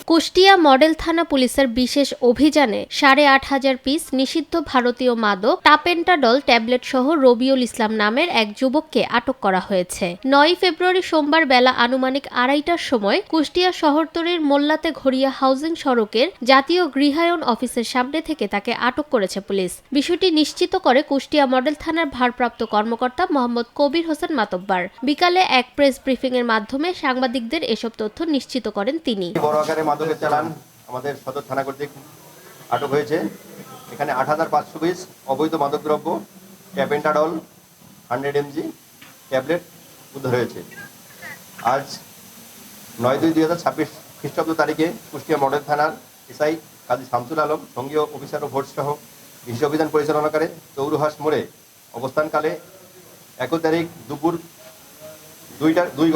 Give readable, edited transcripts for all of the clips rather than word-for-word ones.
Kushtia model থানা পুলিশের বিশেষ অভিযানে 8,500 পিস নিষিদ্ধ ভারতীয় মাদক টাপেন্টাডল ট্যাবলেট সহ রবিউল ইসলাম নামের এক যুবককে আটক করা হয়েছে। 9 ফেব্রুয়ারি সোমবার বেলা আনুমানিক 2:30টার সময় কুষ্টিয়া শহরতলির মোল্লাতে ঘড়িয়া হাউজিং সড়কের জাতীয় গৃহায়ণ অফিসের সামনে থেকে তাকে আটক করেছে পুলিশ। বিষয়টি নিশ্চিত করে কুষ্টিয়া মডেল থানার ভারপ্রাপ্ত কর্মকর্তা মোহাম্মদ কবির হোসেন মাতব্বর। বিকালে এক প্রেস ব্রিফিং এর মাধ্যমে সাংবাদিকদের এসব তথ্য নিশ্চিত করেন তিনি। বড় আকারে মাদকের চালান আমাদের সদর থানা কর্তৃক আটক হয়েছে। এখানে 8,500 পিস অবৈধ মাদকদ্রব্য ট্যাপেন্টাডল 100 mg ট্যাবলেট উদ্ধার হয়েছে। আজ 9/2/2026 খ্রিস্টাব্দ তারিখে কুষ্টিয়া মডেল থানার এসআই কাজী শামসুল আলম সঙ্গীয় অফিসার ও ভোট সহ বিশেষ অভিযান পরিচালনা করে চৌরুহাস মোড়ে অবস্থানকালে 1 তারিখ দুপুর 2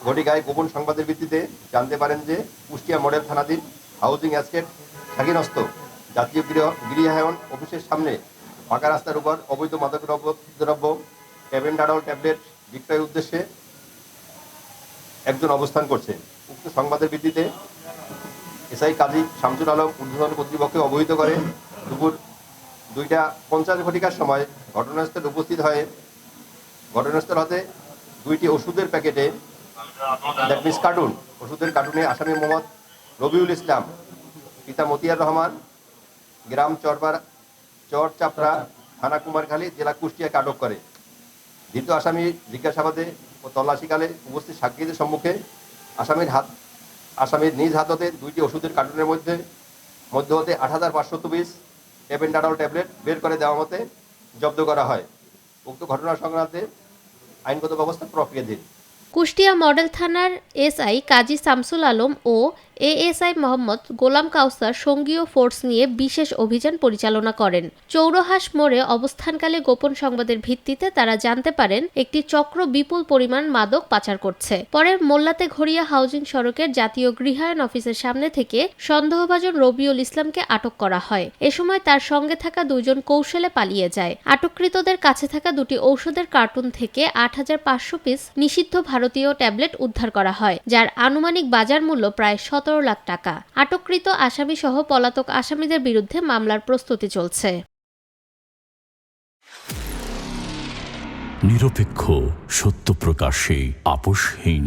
ঘটিকায় গোপন সংবাদের ভিত্তিতে জানতে পারেন যে কুষ্টিয়া মডেল থানাধীন হাউজিং এস্টেট শাকিনস্থ জাতীয় গৃহায়ণ অফিসের সামনে পাকা রাস্তার উপর অবৈধ মাদকদ্রব্য ট্যাপেন্টাডল ট্যাবলেট বিক্রয়ের উদ্দেশ্যে একজন অবস্থান করছে। উক্ত সংবাদের ভিত্তিতে এসআই কাজী শামসুল আলম ঊর্ধ্বতন কর্তৃপক্ষকে অবহিত করে দুপুর 2:50 ঘটিকার সময় ঘটনাস্থলে উপস্থিত হয়ে ঘটনাস্থল হতে 2টি ওষুধের প্যাকেটে ওষুধের কার্টুনে আসামি মোহাম্মদ রবিউল ইসলাম, পিতা মতিয়ার রহমান, গ্রাম চরচাপড়া, থানা কুমারখালী, জেলা কুষ্টিয়াকে আটক করে। ধৃত আসামি জিজ্ঞাসাবাদে ও তল্লাশিকালে উপস্থিত সাক্ষীদের সম্মুখে আসামির নিজ হাত হতে 2টি ওষুধের কার্টুনের মধ্যে হতে 8,500 পিস ট্যাপেন্টাডল ট্যাবলেট বের করে দেওয়া মতে জব্দ করা হয়। উক্ত ঘটনা সংক্রান্তে আইনগত ব্যবস্থা প্রক্রিয়াধীন। কুষ্টিয়া মডেল থানার এসআই কাজী শামসুল আলম ও এএসআই মোহাম্মদ গোলাম কাউসার সঙ্গীয় ফোর্স নিয়ে বিশেষ অভিযান পরিচালনা করেন। চৌরহাস মোড়ে অবস্থানকালে গোপন সংবাদের ভিত্তিতে তারা জানতে পারেন একটি চক্র বিপুল পরিমাণ মাদক পাচার করছে। পরে মোল্লাতে ঘড়িয়া হাউজিং সড়কের জাতীয় গৃহায়ণ অফিসের সামনে থেকে সন্দেহভাজন রবিউল ইসলামকে আটক করা হয়। এ সময় তার সঙ্গে থাকা 2 জন কৌশলে পালিয়ে যায়। আটককৃতদের কাছে থাকা 2টি ঔষধের কার্টুন থেকে 8,500 পিস নিষিদ্ধ ভারতীয় ট্যাবলেট উদ্ধার করা হয়, যার আনুমানিক বাজার মূল্য প্রায় 17 লাখ টাকা। আটককৃত আসামি সহ পলাতক আসামিদের বিরুদ্ধে মামলার প্রস্তুতি চলছে। নিরপেক্ষ, সত্য প্রকাশে আপোষহীন।